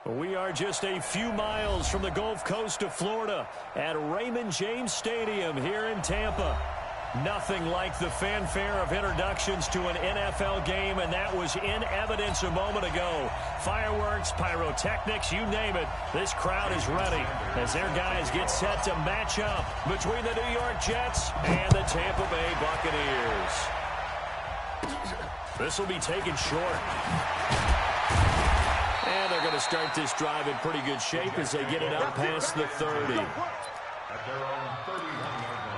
We are just a few miles from the Gulf Coast of Florida at Raymond James Stadium here in Tampa. Nothing like the fanfare of introductions to an NFL game, and that was in evidence a moment ago. Fireworks, pyrotechnics, you name it. This crowd is ready as their guys get set to match up between the New York Jets and the Tampa Bay Buccaneers. This will be taken short. And they're going to start this drive in pretty good shape as they get it out past the 30. At their own 31-yard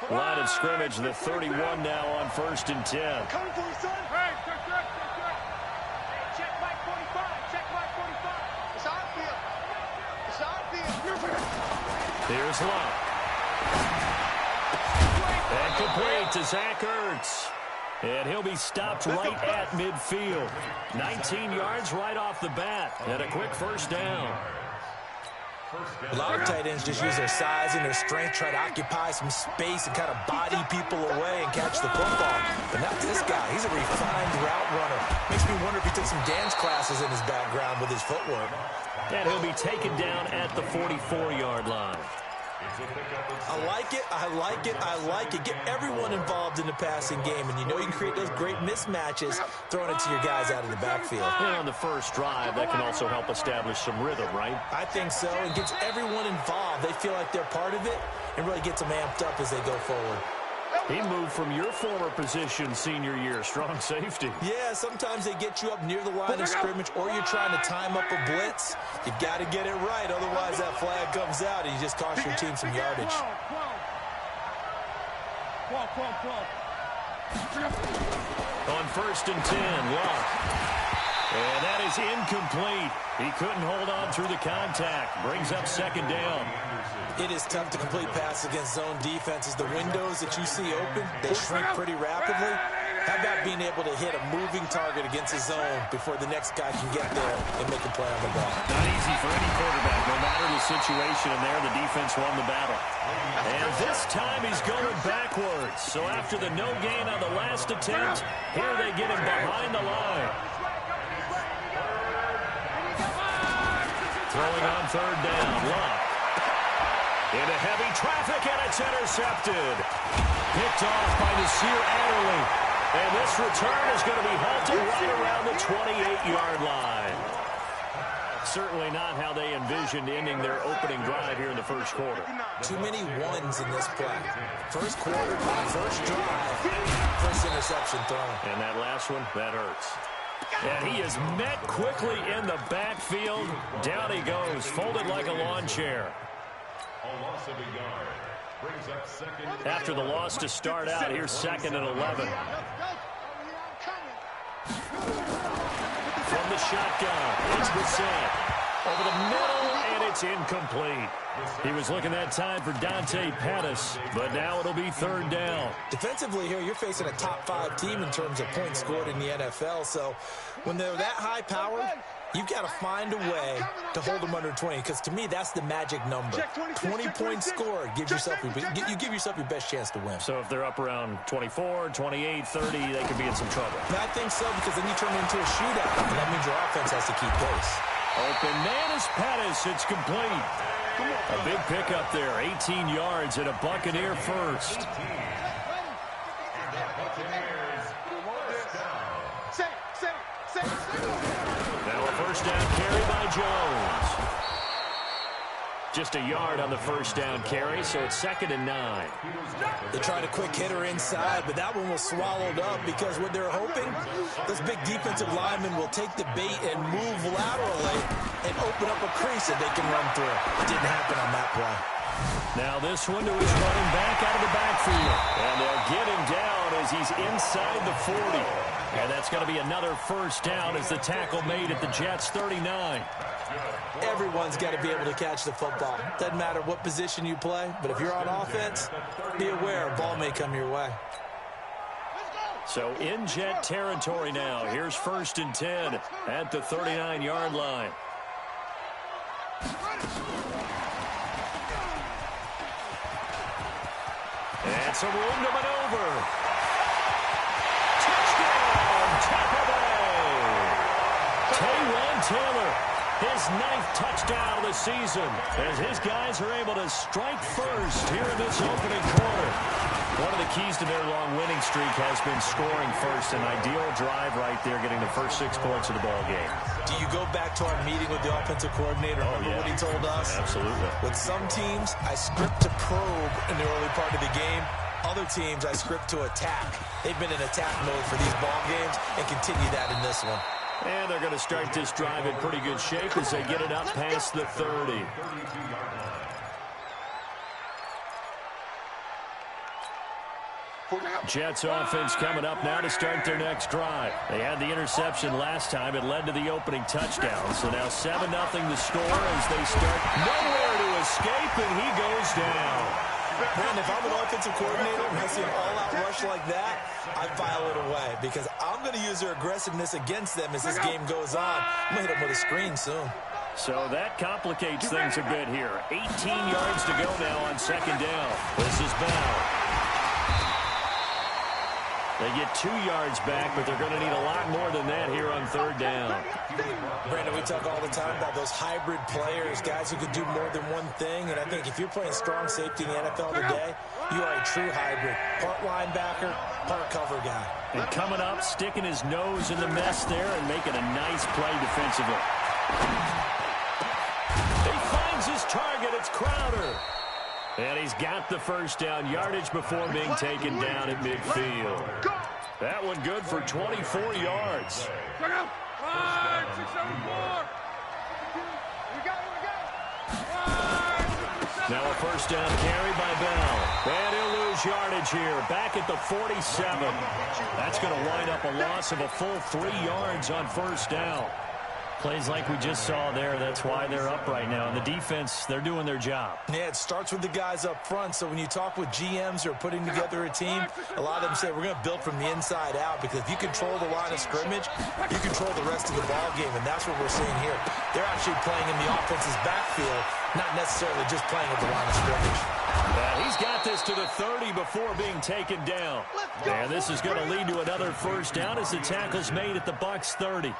line. Line of scrimmage, the 31 now on 1st and 10. Coming for you, son. Hey, check Mike 45. Check Mike 45. It's our field. It's our field. Here's Locke. And complete to Zach Ertz. And he'll be stopped right at midfield. 19 yards right off the bat. And a quick first down. A lot of tight ends just use their size and their strength, try to occupy some space and kind of body people away and catch the football. But not this guy. He's a refined route runner. Makes me wonder if he took some dance classes in his background with his footwork. And he'll be taken down at the 44-yard line. I like it, I like it, I like it. Get everyone involved in the passing game, and you know you can create those great mismatches throwing it to your guys out of the backfield. And on the first drive, that can also help establish some rhythm, right? I think so. It gets everyone involved. They feel like they're part of it and really gets them amped up as they go forward. He moved from your former position senior year, strong safety. Yeah, sometimes they get you up near the line of scrimmage or you're trying to time up a blitz. You've got to get it right, otherwise that flag comes out and you just cost your team some yardage. On 1st and 10, Locke. And that is incomplete. He couldn't hold on through the contact. Brings up 2nd down. It is tough to complete passes against zone defenses. The windows that you see open, they shrink pretty rapidly. How about being able to hit a moving target against a zone before the next guy can get there and make a play on the ball? Not easy for any quarterback, no matter the situation. And there, the defense won the battle. And this time he's going backwards. So after the no gain on the last attempt, here they get him behind the line. Throwing on 3rd down, Locke. Into heavy traffic, and it's intercepted. Picked off by Nasir Adderley. And this return is going to be halted right around the 28-yard line. Certainly not how they envisioned ending their opening drive here in the first quarter. Too many ones in this play. First quarter, first drive, first interception thrown. And that last one, that hurts. And he is met quickly in the backfield. Down he goes, folded like a lawn chair. After the loss to start out, here's 2nd and 11. From the shotgun, it's Brissett. Over the middle, and it's incomplete. He was looking that time for Dante Pettis, but now it'll be 3rd down. Defensively here, you're facing a top-5 team in terms of points scored in the NFL, so when they're that high-powered, you've got to find a way to hold them under 20, because to me, that's the magic number. 20 points scored, you give yourself your best chance to win. So if they're up around 24, 28, 30, they could be in some trouble. I think so, because then you turn it into a shootout, and that means your offense has to keep pace. Open man is Pettis. It's complete. A big pickup there, 18 yards and a Buccaneer first. Now a first down carry by Jones. Just a yard on the first down carry, so it's 2nd and 9. They tried a quick hitter inside, but that one was swallowed up because what they're hoping, those big defensive linemen will take the bait and move laterally and open up a crease that they can run through. It didn't happen on that play. Now this one to his running back out of the backfield. And they'll get him down as he's inside the 40. And that's going to be another first down as the tackle made at the Jets' 39. Everyone's got to be able to catch the football. Doesn't matter what position you play, but if you're on offense, be aware a ball may come your way. So in Jet territory now. Here's 1st and 10 at the 39-yard line. And some room to maneuver. Touchdown! Taylor, his 9th touchdown of the season, as his guys are able to strike first here in this opening quarter. One of the keys to their long winning streak has been scoring first. An ideal drive right there, getting the first 6 points of the ball game. Do you go back to our meeting with the offensive coordinator? Remember what he told us? Absolutely. With some teams, I script to probe in the early part of the game. Other teams, I script to attack. They've been in attack mode for these ball games and continue that in this one. And they're going to start this drive in pretty good shape as they get it up past the 30. Jets offense coming up now to start their next drive. They had the interception last time. It led to the opening touchdown. So now 7-0 the score as they start. Nowhere to escape, and he goes down. Man, if I'm an offensive coordinator and I see an all-out rush like that, I file it away because I'm going to use their aggressiveness against them as this game goes on. I'm going to hit them with a screen soon. So that complicates things a bit here. 18 yards to go now on 2nd down. This is Bell. They get 2 yards back, but they're going to need a lot more than that here on 3rd down. Brandon, we talk all the time about those hybrid players, guys who can do more than one thing. And I think if you're playing strong safety in the NFL today, you are a true hybrid. Part linebacker, part cover guy. And coming up, sticking his nose in the mess there and making a nice play defensively. He finds his target. It's Crowder. And he's got the first down, yardage before being taken down at midfield. That one good for 24 yards. Now a first down carry by Bell. And he'll lose yardage here, back at the 47. That's going to wind up a loss of a full 3 yards on first down. Plays like we just saw there. That's why they're up right now. And the defense, they're doing their job. Yeah, it starts with the guys up front. So when you talk with GMs who are putting together a team, a lot of them say we're going to build from the inside out because if you control the line of scrimmage, you control the rest of the ball game, and that's what we're seeing here. They're actually playing in the offense's backfield, not necessarily just playing at the line of scrimmage. He's got this to the 30 before being taken down. And this is going to lead to another first down as the tackle's made at the Bucs 30.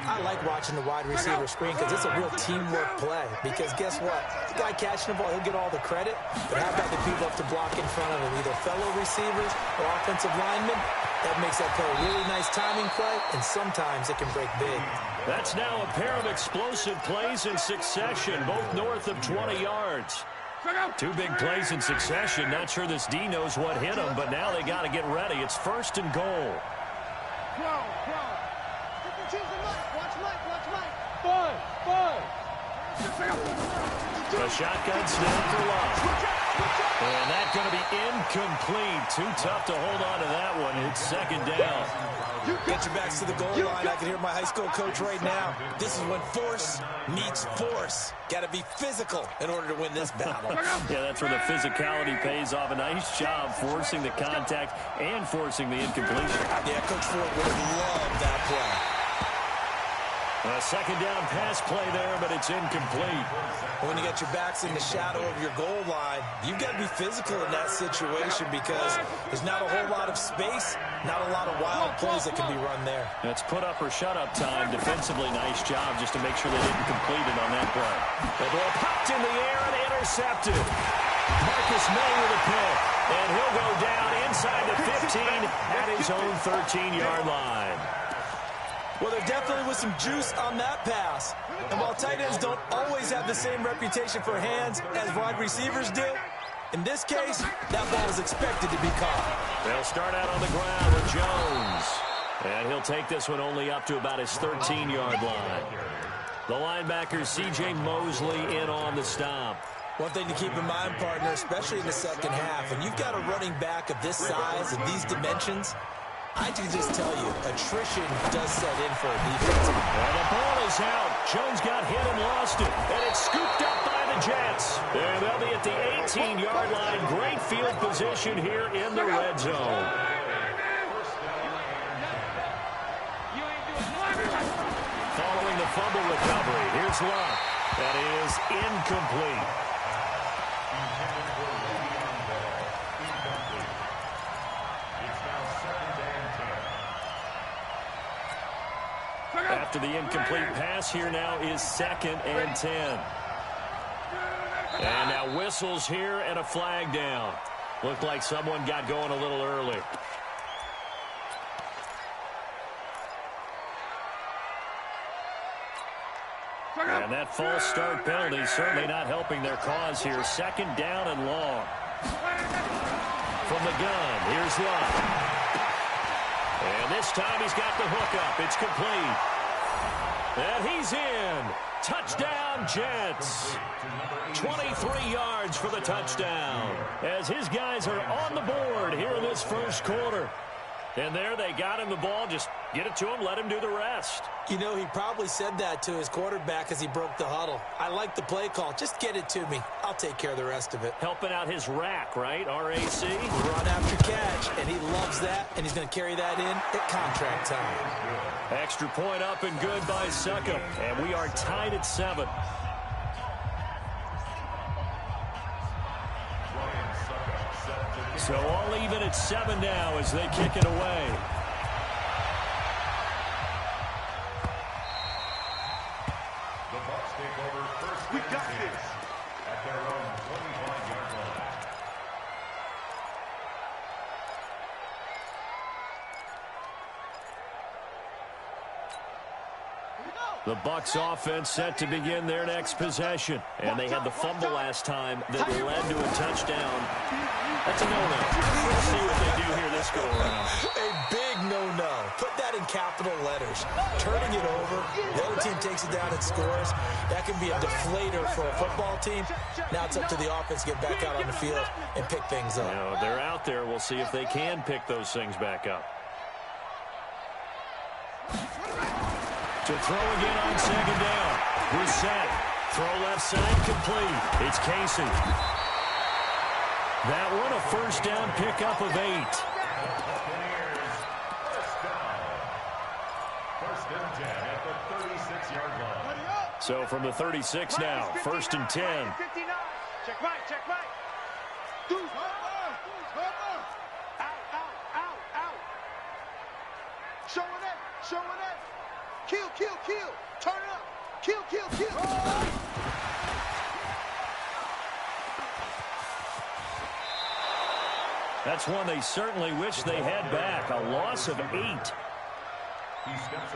I like watching the wide receiver screen because it's a real teamwork play. Because guess what? The guy catching the ball, he'll get all the credit. But how about the people up to block in front of him, either fellow receivers or offensive linemen? That makes that play a really nice timing play, and sometimes it can break big. That's now a pair of explosive plays in succession, both north of 20 yards. 2 big plays in succession. Not sure this D knows what hit him, but now they got to get ready. It's 1st and goal. A shotgun snap for Love. And that's going to be incomplete. Too tough to hold on to that one. It's 2nd down. Get your backs to the goal line. I can hear my high school coach right now. This is when force meets force. Got to be physical in order to win this battle. Yeah, that's where the physicality pays off. A nice job forcing the contact and forcing the incompletion. Yeah, Coach Ford would have loved that play. A 2nd down pass play there, but it's incomplete. When you get your backs in the shadow of your goal line, you've got to be physical in that situation because there's not a whole lot of space, not a lot of wild plays that can be run there. That's put up or shut up time. Defensively, nice job just to make sure they didn't complete it on that play. The ball popped in the air and intercepted. Marcus May with a pick, and he'll go down inside the 15 at his own 13-yard line. Well, there definitely was some juice on that pass. And while tight ends don't always have the same reputation for hands as wide receivers do, in this case, that ball was expected to be caught. They'll start out on the ground with Jones. And he'll take this one only up to about his 13-yard line. The linebacker, C.J. Mosley, in on the stop. One thing to keep in mind, partner, especially in the second half, when you've got a running back of this size and these dimensions, I can just tell you, attrition does set in for a defense. Well, the ball is out. Jones got hit and lost it. And it's scooped up by the Jets. And they'll be at the 18-yard line. Great field position here in the red zone. Following the fumble recovery, here's Love. That is incomplete. After the incomplete pass, here now is 2nd and 10. And now whistles here and a flag down. Looked like someone got going a little early. And that false start penalty certainly not helping their cause here. 2nd down and long. From the gun, here's Love. And this time he's got the hook up. It's complete. And he's in. Touchdown, Jets. 23 yards for the touchdown. As his guys are on the board here in this first quarter. And there they got him the ball. Just get it to him, let him do the rest. You know, he probably said that to his quarterback as he broke the huddle. I like the play call. Just get it to me. I'll take care of the rest of it. Helping out his rack, right? R-A-C? Run after catch, and he loves that, and he's going to carry that in at contract time. Extra point up and good by Suckup. And we are tied at 7. So all even at 7 now as they kick it away. The Bucs take over first. We got this. At their own 25-yard line. The Bucs offense set to begin their next possession. And they had the fumble last time that led to a touchdown. That's a no-no. We'll see what they do here this go-around. A big no-no. Put that in capital letters. Turning it over, the other team takes it down and scores. That can be a deflator for a football team. Now it's up to the offense to get back out on the field and pick things up. You know, they're out there. We'll see if they can pick those things back up. To throw again on 2nd down. Brissett. Throw left side complete. It's Casey. That one a first down pickup of 8. Buccaneers, first down. 1st and 10 at the 36-yard line. So from the 36 now, 1st and 10. 59. Check right, check right. Out. Showing it. Kill. Turn it up. Kill. That's one they certainly wish they had back. A loss of 8. He steps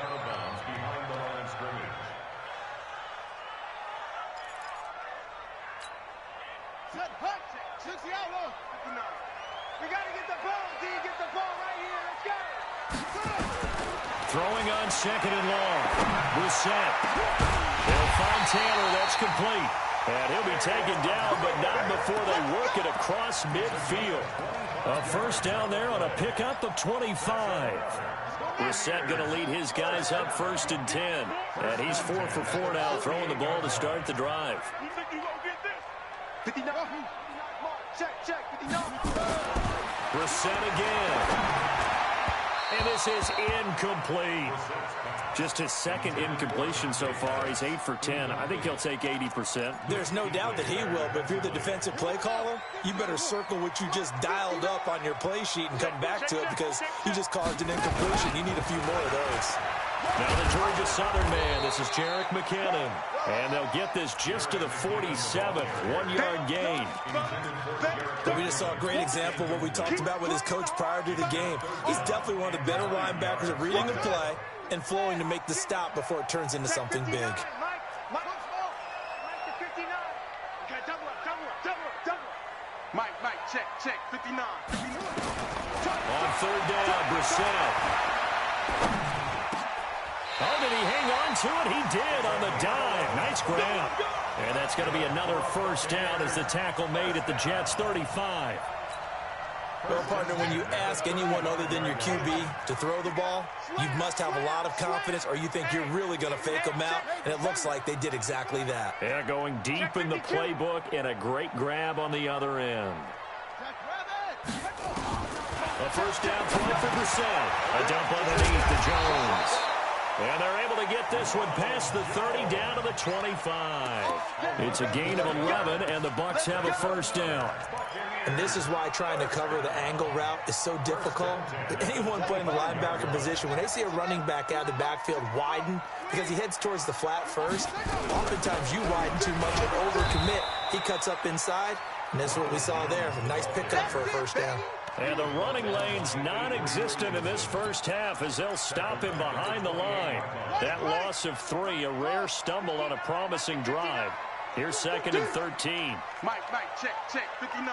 out of bounds behind the line of scrimmage. We got to get the ball, D. Get the ball right here. Let's go. Throwing on 2nd and long. Brissett. They'll find Tanner. That's complete. And he'll be taken down, but not before they work it across midfield. A first down there on a pickup of 25. Brissett going to lead his guys up 1st and 10. And he's 4 for 4 now, throwing the ball to start the drive. 59. Check. 59. Brissett again. And this is incomplete. Just his 2nd incompletion so far. He's 8 for 10. I think he'll take 80%. There's no doubt that he will, but if you're the defensive play caller, you better circle what you just dialed up on your play sheet and come back to it because you just caused an incompletion. You need a few more of those. Now the Georgia Southern man. This is Jerick McKinnon. And they'll get this just to the 47. 1-yard gain. We just saw a great example of what we talked about with his coach prior to the game. He's definitely one of the better linebackers at reading the play and flowing to make the stop before it turns into something big. Mike, check, 59. On 3rd down, Brissett. Oh, did he hang on to it? He did on the dive. Nice grab. And that's going to be another first down as the tackle made at the Jets' 35. Well, partner, when you ask anyone other than your QB to throw the ball, you must have a lot of confidence or you think you're really going to fake them out, and it looks like they did exactly that. Yeah, going deep in the playbook and a great grab on the other end. A first down throw for Brissett. A dump underneath to Jones. And they're able to get this one past the 30 down to the 25. It's a gain of 11, and the Bucs have a first down. And this is why trying to cover the angle route is so difficult. Anyone playing the linebacker position, when they see a running back out of the backfield widen, because he heads towards the flat first, oftentimes you widen too much and overcommit. He cuts up inside, and that's what we saw there. A nice pickup for a first down. And the running lane's non-existent in this first half as they'll stop him behind the line. That loss of 3, a rare stumble on a promising drive. Here's 2nd and 13. Mike, check, 59.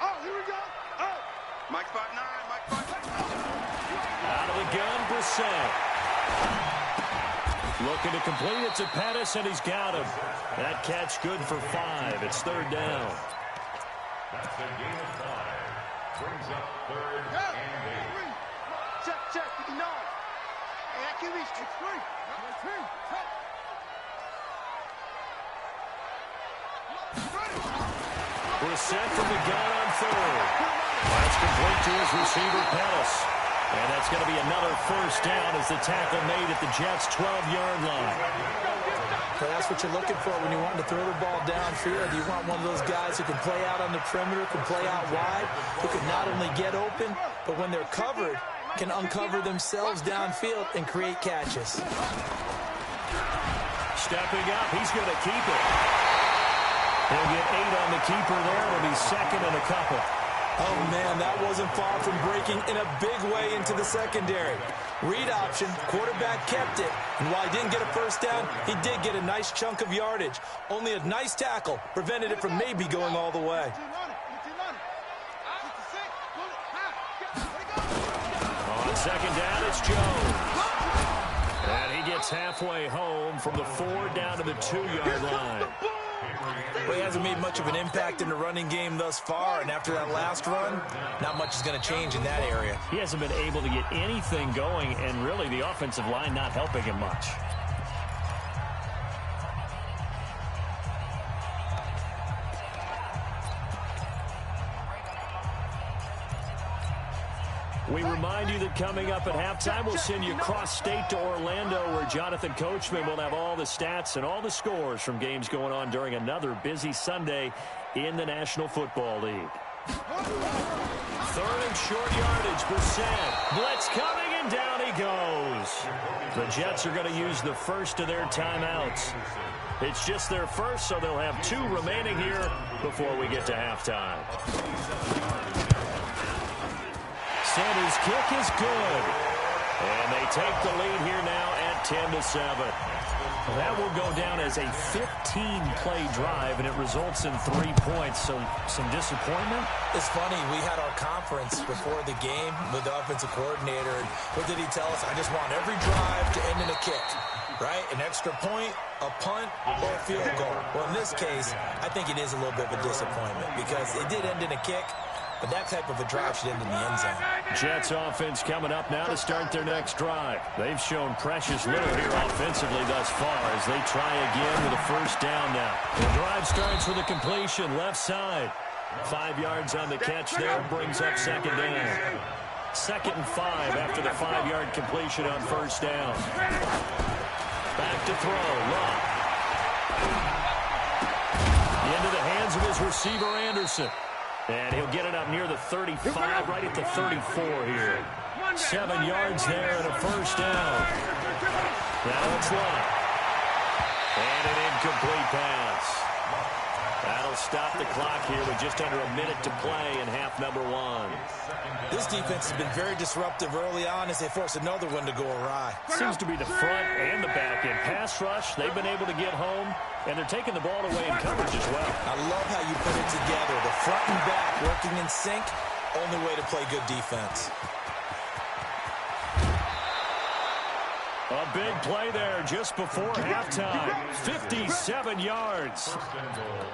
Oh, here we go. Oh, Mike 5'9", Mike 5'9". Out of the gun, Brissett. Looking to complete it to Pettis, and he's got him. That catch good for 5. It's 3rd down. That's a gain of 5. Brings up 3rd and 8. Check, 59. Hey, I can reach. It's 3. Brissett from the gun on 3rd. That's complete to his receiver, Pettis. And that's going to be another first down as the tackle made at the Jets' 12-yard line. But that's what you're looking for when you want to throw the ball downfield. You want one of those guys who can play out on the perimeter, can play out wide, who can not only get open, but when they're covered, can uncover themselves downfield and create catches. Stepping up, he's going to keep it. He'll get 8 on the keeper there. It'll be 2nd and a couple. Oh, man, that wasn't far from breaking in a big way into the secondary. Read option, quarterback kept it. And while he didn't get a first down, he did get a nice chunk of yardage. Only a nice tackle prevented it from maybe going all the way. On 2nd down, it's Jones. And he gets halfway home from the 4 down to the 2-yard line. Well, he hasn't made much of an impact in the running game thus far, and after that last run, not much is going to change in that area. He hasn't been able to get anything going, and really the offensive line not helping him much. We remind you that coming up at halftime, we'll send you cross-state to Orlando, where Jonathan Coachman will have all the stats and all the scores from games going on during another busy Sunday in the National Football League. 3rd and short yardage, Brissett. Blitz coming, and down he goes. The Jets are going to use the first of their timeouts. It's just their first, so they'll have 2 remaining here before we get to halftime. Center's kick is good. And they take the lead here now at 10-7. That will go down as a 15-play drive, and it results in 3 points. So some disappointment. It's funny, we had our conference before the game with the offensive coordinator, and what did he tell us? I just want every drive to end in a kick, right? An extra point, a punt, or a field goal. Well, in this case, I think it is a little bit of a disappointment because it did end in a kick, but that type of a drive should end in the end zone. Jets offense coming up now to start their next drive. They've shown precious little here offensively thus far as they try again with a first down now. The drive starts with a completion left side. 5 yards on the catch there, brings up 2nd down. 2nd and 5 after the 5-yard completion on first down. Back to throw, Love. Into the hands of his receiver, Anderson. And he'll get it up near the 35, right at the 34 here. 7 yards there and a first down. Now it's Love. And an incomplete pass. That'll stop the clock here with just under a minute to play in half number 1. This defense has been very disruptive early on as they force another one to go awry. Seems to be the front and the back end. Pass rush, they've been able to get home, and they're taking the ball away in coverage as well. I love how you put it together. The front and back working in sync, only way to play good defense. A big play there just before halftime. 57 yards.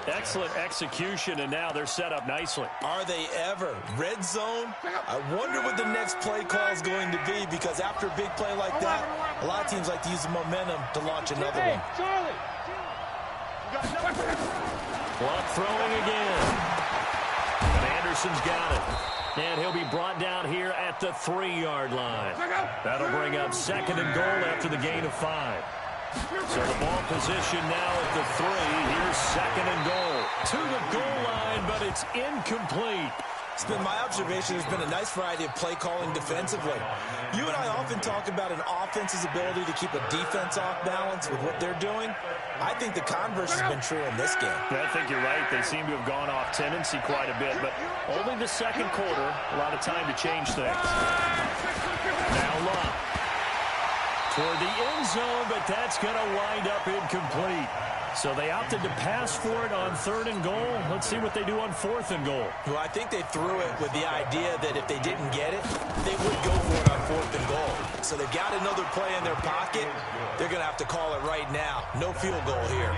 Excellent execution, and now they're set up nicely. Are they ever? Red zone? I wonder what the next play call is going to be, because after a big play like that, a lot of teams like to use the momentum to launch another one. Clock throwing again. And Anderson's got it. And he'll be brought down here at the 3-yard line. That'll bring up 2nd and goal after the gain of 5. So the ball position now at the 3. Here's 2nd and goal. To the goal line, but it's incomplete. It's been my observation. There's been a nice variety of play calling defensively. You and I often talk about an offense's ability to keep a defense off balance with what they're doing. I think the converse has been true in this game. I think you're right. They seem to have gone off tendency quite a bit, but only the 2nd quarter. A lot of time to change things. Now Love. Toward the end zone, but that's going to wind up incomplete. So they opted to pass for it on 3rd and goal. Let's see what they do on 4th and goal. Well, I think they threw it with the idea that if they didn't get it, they would go for it on 4th and goal. So they've got another play in their pocket. They're going to have to call it right now. No field goal here.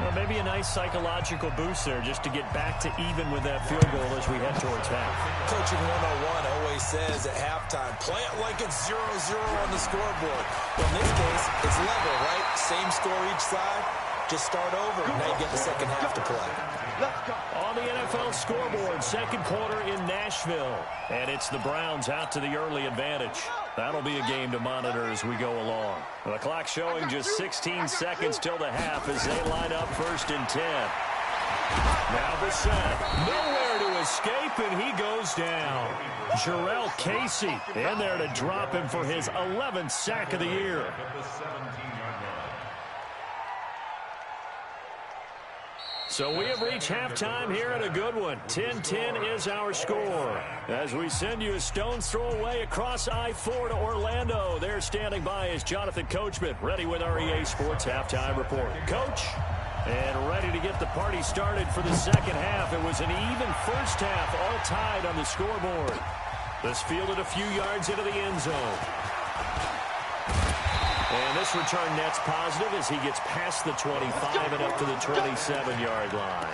Well, maybe a nice psychological boost there just to get back to even with that field goal as we head towards half. Coaching 101 always says at halftime, play it like it's 0-0 on the scoreboard. Well, in this case, it's level, right? Same score each side. Just start over. Now you get the second half to play. On the NFL scoreboard, 2nd quarter in Nashville. And it's the Browns out to the early advantage. That'll be a game to monitor as we go along. The clock showing just 16 seconds till the half as they line up 1st and 10. Now Bissett, nowhere to escape, and he goes down. Jarrell Casey in there to drop him for his 11th sack of the year. So we have reached halftime here at a good one. 10-10 is our score. As we send you a stone's throw away across I-4 to Orlando. There standing by is Jonathan Coachman, ready with our EA Sports Halftime Report. Coach, and ready to get the party started for the 2nd half. It was an even first half, all tied on the scoreboard. This fielded a few yards into the end zone. And this return net's positive as he gets past the 25 and up to the 27-yard line.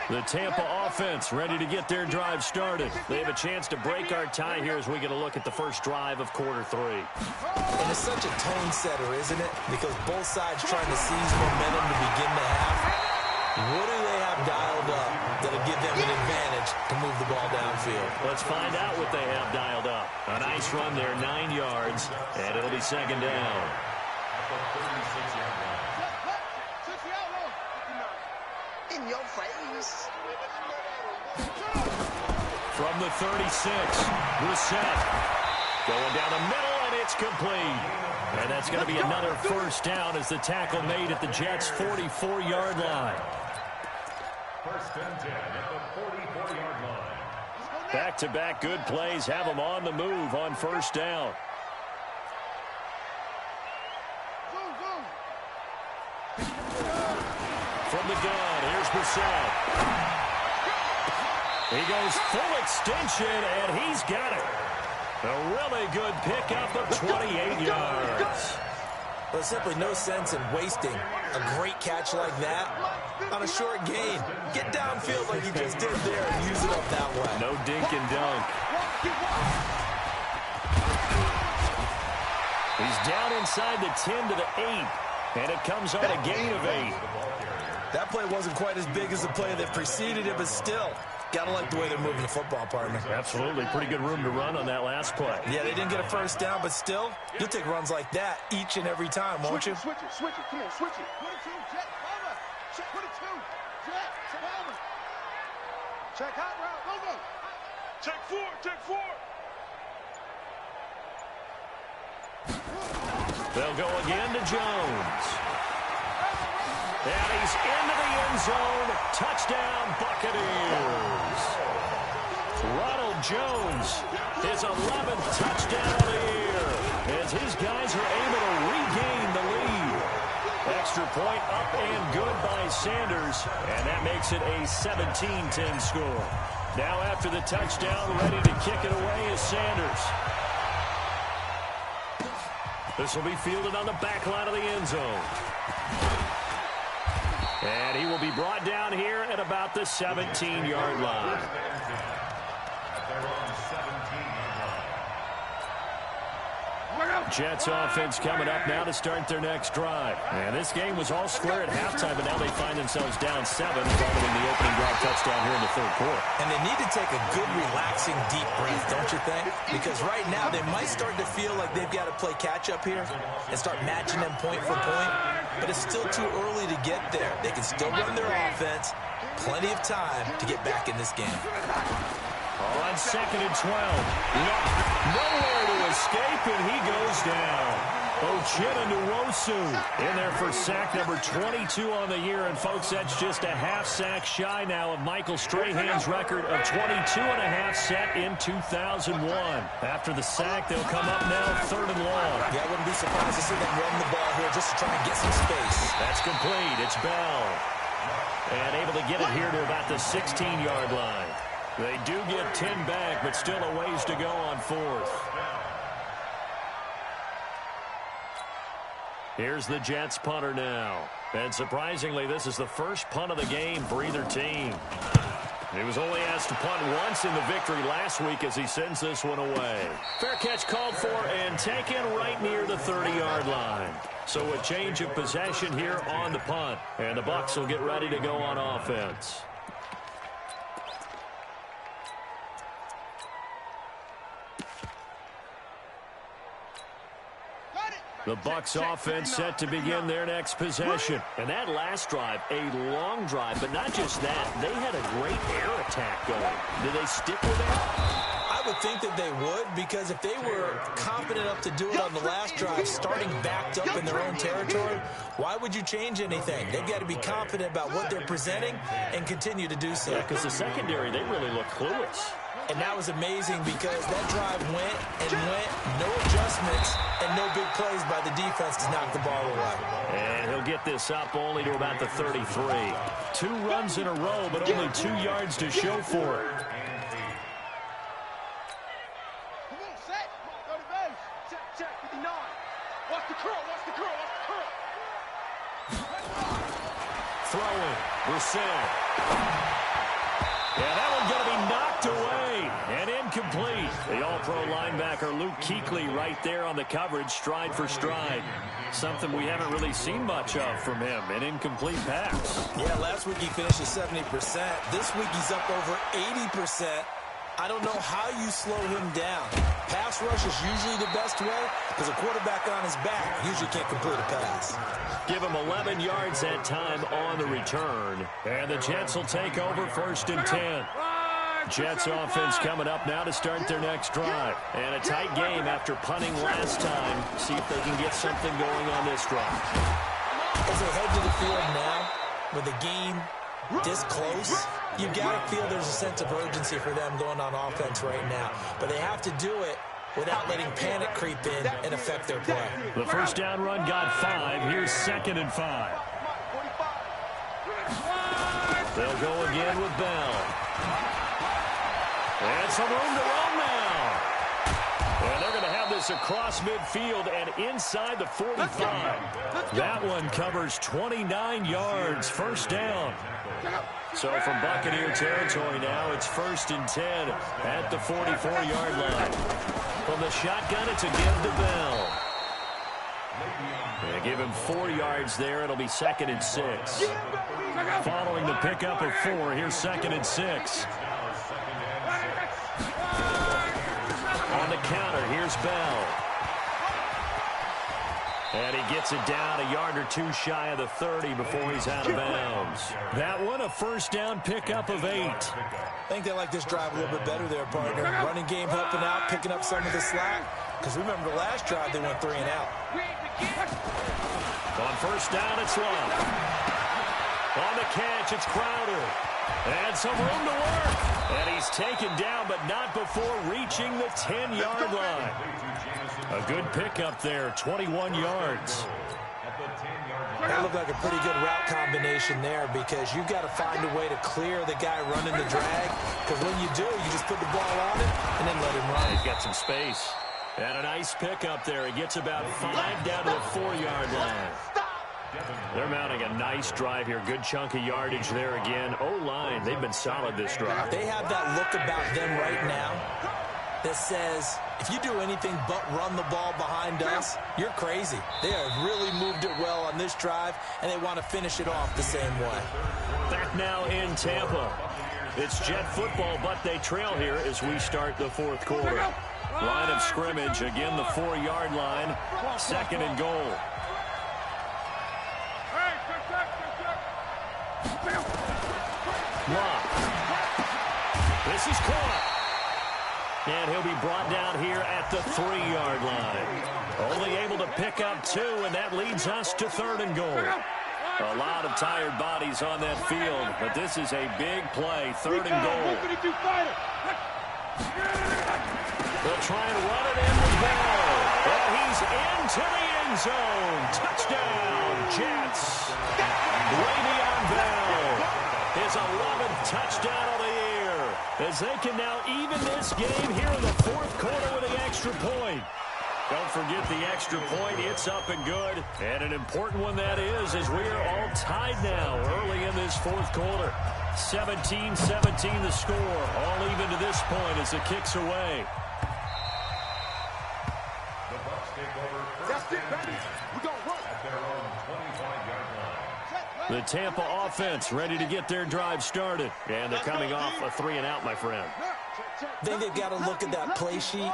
The Tampa offense ready to get their drive started. They have a chance to break our tie here as we get a look at the first drive of quarter 3. And it's such a tone setter, isn't it? Because both sides trying to seize momentum to begin the half. What do they have dialed up that'll give them an advantage to move the ball downfield? Let's find out what they have dialed up. A nice run there, 9 yards, and it'll be 2nd down. In your face. From the 36, Brissett going down the middle, and it's complete. And that's going to be another 1st down as the tackle made at the Jets' 44-yard line. 1st and 10 at the 44-yard line. Back-to-back good plays have them on the move on 1st down. From the gun, here's Brissett. He goes full extension, and he's got it. A really good pickup of 28 yards. There's simply no sense in wasting a great catch like that on a short gain. Get downfield like he just did there and use it up that way. No dink and dunk. He's down inside the 10 to the 8, and it comes on a gain of 8. That play wasn't quite as big as the play that preceded it, but still, gotta like the way they're moving the football, partner. Absolutely. Pretty good room to run on that last play. Yeah, they didn't get a 1st down, but still, you'll take runs like that each and every time, won't you? Switch it. Come on, switch it. 22, jet, cover. Check 22, jet, cover. Check hot route, go. Check 4. They'll go again to Jones. And he's into the end zone. Touchdown, Buccaneers. Ronald Jones, his 11th touchdown of the year, as his guys are able to regain the lead. Extra point up and good by Sanders, and that makes it a 17-10 score. Now after the touchdown, ready to kick it away is Sanders. This will be fielded on the back line of the end zone. And he will be brought down here at about the 17-yard line. Jets offense coming up now to start their next drive. And this game was all square at halftime, but now they find themselves down 7 following the opening drive touchdown here in the third quarter. And they need to take a good, relaxing, deep breath, don't you think? Because right now they might start to feel like they've got to play catch-up here and start matching them point for point. But it's still too early to get there. They can still run their offense. Plenty of time to get back in this game. On 2nd and 12. Nowhere to escape, and he goes down. Buccaneers in there for sack number 22 on the year. And, folks, that's just a half sack shy now of Michael Strahan's record of 22.5 set in 2001. After the sack, they'll come up now 3rd and long. Yeah, I wouldn't be surprised to see them run the ball here just to try and get some space. That's complete. It's Bell. And able to get it here to about the 16-yard line. They do get 10 back, but still a ways to go on 4th. Here's the Jets punter now. And surprisingly, this is the first punt of the game for either team. He was only asked to punt once in the victory last week as he sends this one away. Fair catch called for and taken right near the 30-yard line. So a change of possession here on the punt. And the Bucs will get ready to go on offense. The Bucs offense set to begin their next possession. And that last drive, a long drive, but not just that. They had a great air attack going. Did they stick with that? I would think that they would, because if they were confident enough to do it on the last drive, starting backed up in their own territory, why would you change anything? They've got to be confident about what they're presenting and continue to do so. Yeah, because the secondary, they really look clueless. And that was amazing because that drive went and went, no adjustments, and no big plays by the defense to knock the ball away. And he'll get this up only to about the 33. 2 runs in a row, but only 2 yards to show for it. Come on, set. Go to base. Check, 59. Watch the curl, watch the curl, watch the curl. Throwing. Brissett. Yeah, that one's going to be knocked away and incomplete. The all-pro linebacker Luke Kuechly right there on the coverage, stride for stride. Something we haven't really seen much of from him, an incomplete pass. Yeah, last week he finished at 70%. This week he's up over 80%. I don't know how you slow him down. Pass rush is usually the best way because a quarterback on his back usually can't complete a pass. Give him 11 yards that time on the return. And the Jets will take over 1st and 10. Jets offense coming up now to start their next drive. And a tight game after punting last time. See if they can get something going on this drive. As they head to the field now with the game this close, you've got to feel there's a sense of urgency for them going on offense right now. But they have to do it without letting panic creep in and affect their play. The first down run got 5. Here's 2nd and 5. They'll go again with Bell. And some room to run now. And they're going to have this across midfield and inside the 45. That one covers 29 yards. First down. So from Buccaneer territory now, it's 1st and 10 at the 44-yard line. From the shotgun, it's a give to Bell. They give him 4 yards there. It'll be 2nd and 6. Following the pickup of 4, here's 2nd and 6. On the counter, here's Bell. And he gets it down a yard or 2 shy of the 30 before he's out of bounds. That one, a first down pickup of 8. I think they like this drive a little bit better there, partner. Running game helping out, picking up some of the slack. Because remember, the last drive, they went 3 and out. On first down, it's Love. On the catch, it's Crowder. And some room to work. And he's taken down, but not before reaching the 10-yard line. A good pickup there, 21 yards. That looked like a pretty good route combination there because you've got to find a way to clear the guy running the drag. Because when you do, you just put the ball on him and then let him run. He's got some space. And a nice pickup there. He gets about 5 down to the 4-yard line. They're mounting a nice drive here. Good chunk of yardage there again. O-line, they've been solid this drive. They have that look about them right now that says, if you do anything but run the ball behind us, you're crazy. They have really moved it well on this drive, and they want to finish it off the same way. Back now in Tampa. It's Jet football, but they trail here as we start the fourth quarter. Line of scrimmage, again the 4-yard line, 2nd and goal. Lock. This is caught. And he'll be brought down here at the 3-yard line. Only able to pick up 2, and that leads us to 3rd and goal. A lot of tired bodies on that field, but this is a big play, 3rd and goal. They'll try and run it in the ball. And he's into the end zone. Touchdown, Jets. Way beyond Bell. His 11th touchdown of the year, as they can now even this game here in the 4th quarter with the extra point. Don't forget the extra point. It's up and good. And an important one that is, as we are all tied now early in this 4th quarter. 17-17 the score. All even to this point as the kick's away. The Bucs take over first and 10 at their own 25-yard line. The Tampa offense ready to get their drive started. And they're coming off a 3-and-out, my friend. I think they've got to look at that play sheet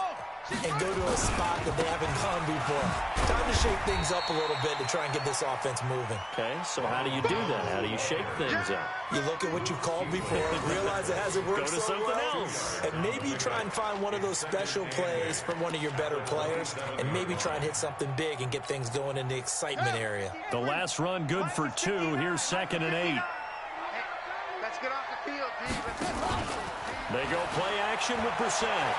and go to a spot that they haven't gone before. Time to shake things up a little bit to try and get this offense moving. Okay, so how do you do that? How do you shake things up? You look at what you've called before, realize it hasn't worked Go to so something well, else. and maybe try and find one of those special plays from one of your better players, and maybe try and hit something big and get things going in the excitement area. The last run good for 2. Here's 2nd and 8. Let's get off the field, D. They go play action with Brissett.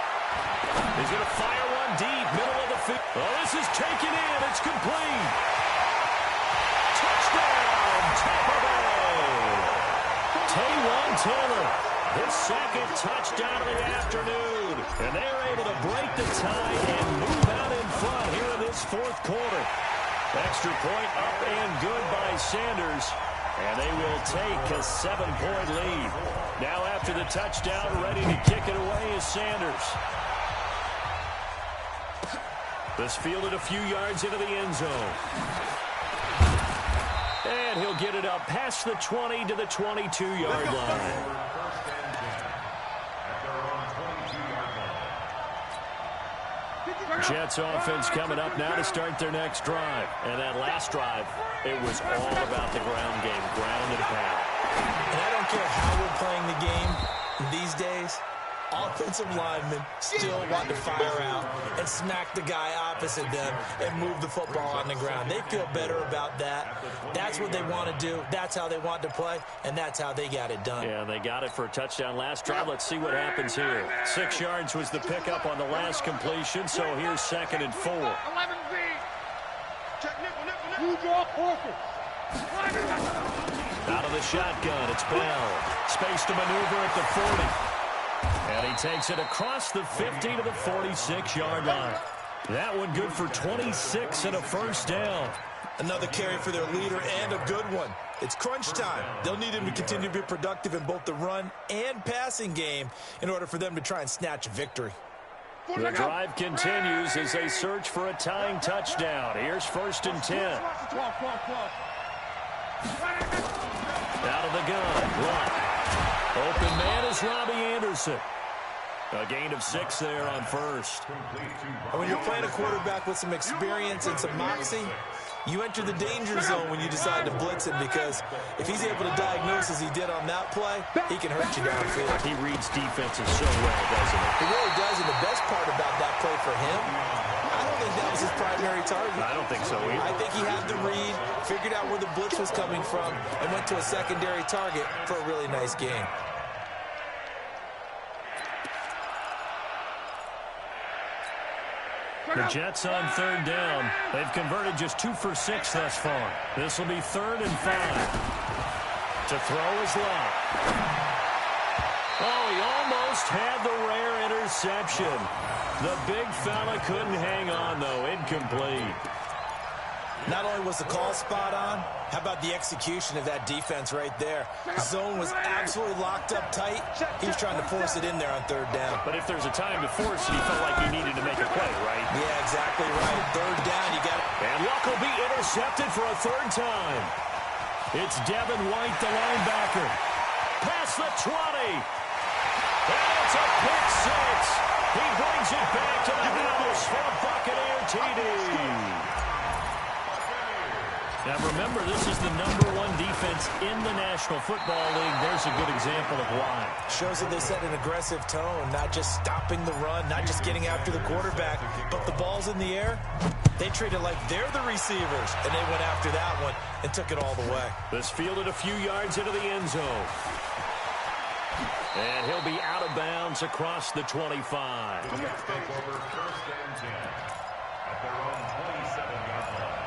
He's going to fire one deep, middle of the field. Oh, this is taken in. It's complete. Touchdown, Tampa Bay. Taywan Taylor, his 2nd touchdown of the afternoon. And they're able to break the tie and move out in front here in this 4th quarter. Extra point up and good by Sanders. And they will take a 7-point lead. Now after the touchdown, ready to kick it away is Sanders. This fielded a few yards into the end zone. And he'll get it up past the 20 to the 22-yard line. Jets offense coming up now to start their next drive. And that last drive, it was all about the ground game, ground and pound. And I don't care how we're playing the game these days, offensive linemen still want to fire out and smack the guy opposite them and move the football on the ground. They feel better about that. That's what they want to do. That's how they want to play, and that's how they got it done. Yeah, they got it for a touchdown last drive. Let's see what happens here. 6 yards was the pickup on the last completion, so here's 2nd and 4. 11B. Check nickel. You draw corker. Out of the shotgun, it's Bell. Space to maneuver at the 40. And he takes it across the 50 to the 46-yard line. That one good for 26 and a first down. Another carry for their leader and a good one. It's crunch time. They'll need him to continue to be productive in both the run and passing game in order for them to try and snatch a victory. The drive continues as they search for a tying touchdown. Here's 1st and 10. Out of the gun. Lock. Open man is Robbie Anderson. A gain of 6 there on first. And when you're playing a quarterback with some experience and some moxie, you enter the danger zone when you decide to blitz him, because if he's able to diagnose as he did on that play, he can hurt you downfield. He reads defenses so well, doesn't he? He really does, and the best part about that play for him, I don't think that was his primary target. I don't think so either. I think he had the read, figured out where the blitz was coming from, and went to a secondary target for a really nice game. The Jets on 3rd down. They've converted just 2 for 6 thus far. This will be 3rd and 5. To throw is Lock. Oh, he almost had the rare interception. The big fella couldn't hang on, though. Incomplete. Not only was the call spot on, how about the execution of that defense right there? The zone was absolutely locked up tight. He was trying to force it in there on third down. But if there's a time to force it, he felt like he needed to make a play, right? Yeah, exactly right. Third down, you got it. And Luck will be intercepted for a third time. It's Devin White, the linebacker. Past the 20. And it's a pick six. He brings it back to the house for a Buccaneer TD. Now remember, this is the #1 defense in the National Football League. There's a good example of why. Shows that they set an aggressive tone, not just stopping the run, not just getting after the quarterback, but the ball's in the air. They treat it like they're the receivers, and they went after that one and took it all the way. This fielded a few yards into the end zone. And he'll be out of bounds across the 25. The Jets take over first and 10 at their own 27-yard line.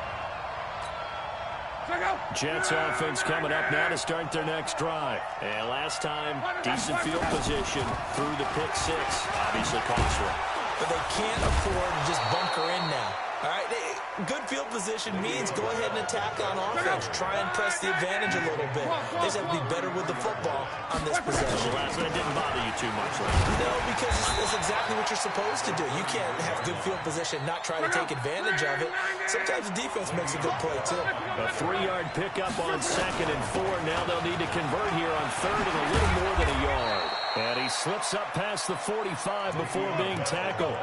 Jets offense coming up now to start their next drive. And last time, decent field position through the pick six. Obviously costly. But they can't afford to just bunker in now. All right, good field position means go ahead and attack on offense. Try and press the advantage a little bit. They just have to be better with the football on this possession. Well, that didn't bother you too much, right? No, because it's exactly what you're supposed to do. You can't have good field position, not try to take advantage of it. Sometimes the defense makes a good play, too. A 3-yard pickup on 2nd and 4. Now they'll need to convert here on 3rd and a little more than a yard. And he slips up past the 45 before being tackled.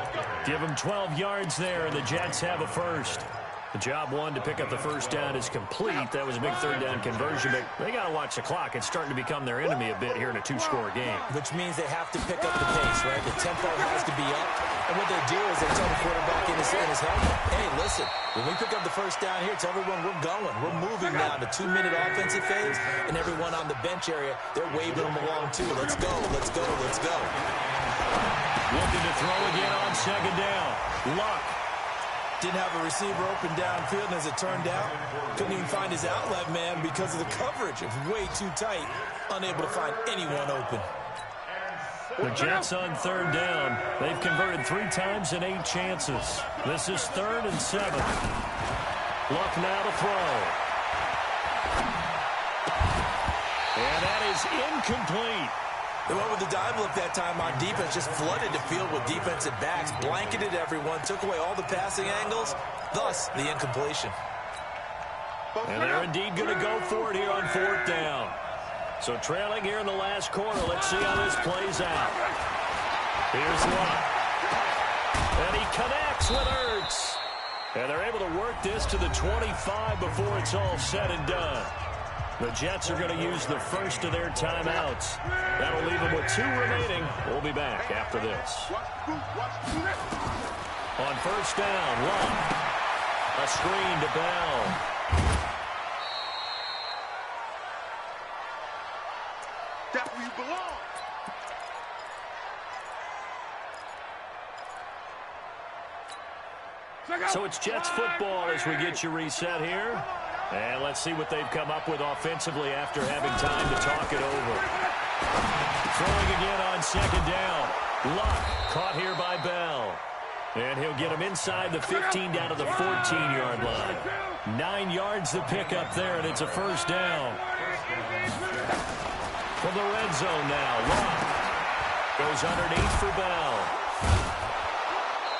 Give him 12 yards there, and the Jets have a first. The job one to pick up the first down is complete. That was a big third down conversion, but they got to watch the clock. It's starting to become their enemy a bit here in a 2-score game. Which means they have to pick up the pace, right? The tempo has to be up. And what they do is they tell the quarterback in his helmet, hey, listen, when we pick up the first down here, tell everyone we're going. We're moving now to 2-minute offensive phase, and everyone on the bench area, they're waving them along too. Let's go, let's go, let's go. Looking to throw again on 2nd down. Luck. Didn't have a receiver open downfield, and as it turned out, couldn't even find his outlet man because of the coverage. It was way too tight, unable to find anyone open. The Jets on 3rd down. They've converted 3 times in 8 chances. This is 3rd and 7. Luck now to throw. And that is incomplete. They went with the dime look that time on defense, just flooded the field with defensive backs, blanketed everyone, took away all the passing angles, thus the incompletion. And they're indeed going to go for it here on 4th down. So trailing here in the last quarter, let's see how this plays out. Here's Luck. And he connects with Ertz. And they're able to work this to the 25 before it's all said and done. The Jets are going to use the first of their timeouts. That'll leave them with 2 remaining. We'll be back after this. On 1st down, Luck. A screen to Bell. That's where you belong. So it's Jets football as we get you reset here. And let's see what they've come up with offensively after having time to talk it over. Throwing again on 2nd down. Luck caught here by Bell. And he'll get him inside the 15 down to the 14-yard line. 9 yards to pick up there, and it's a 1st down. From the red zone now, Luck goes underneath for Bell.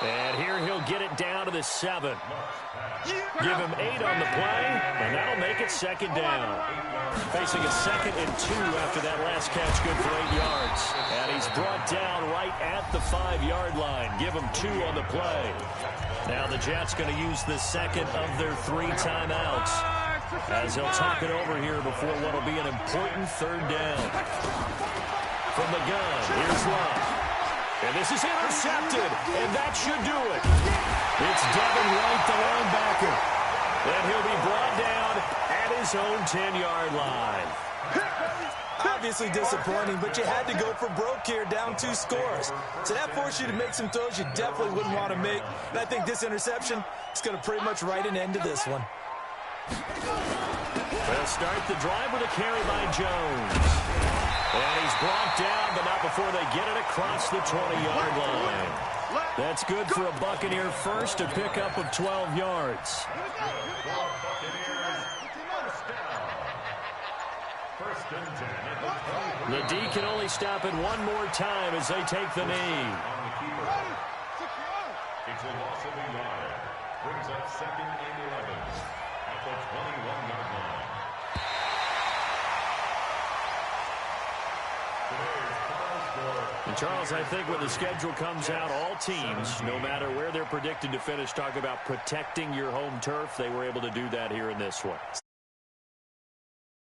And here he'll get it down to the 7. Give him 8 on the play, and that'll make it 2nd down. Facing a 2nd and 2 after that last catch, good for 8 yards. And he's brought down right at the 5-yard line. Give him 2 on the play. Now the Jets going to use the 2nd of their 3 timeouts as he'll talk it over here before what will be an important 3rd down. From the gun, here's Luck. And this is intercepted, and that should do it. It's Devin White, the linebacker. And he'll be brought down at his own 10-yard line. Obviously disappointing, but you had to go for broke here, down 2 scores. So that forced you to make some throws you definitely wouldn't want to make. And I think this interception is going to pretty much write an end to this one. They'll start the drive with a carry by Jones. And he's brought down, but not before they get it across the 20-yard line. That's good for a Buccaneer first, a pickup of 12 yards. The D can only stop it one more time as they take the knee. It's a loss of a yard. Brings up 2nd and 11 at the 21-yard line. And Charles, I think when the schedule comes out, all teams, no matter where they're predicted to finish, talk about protecting your home turf. They were able to do that here in this one.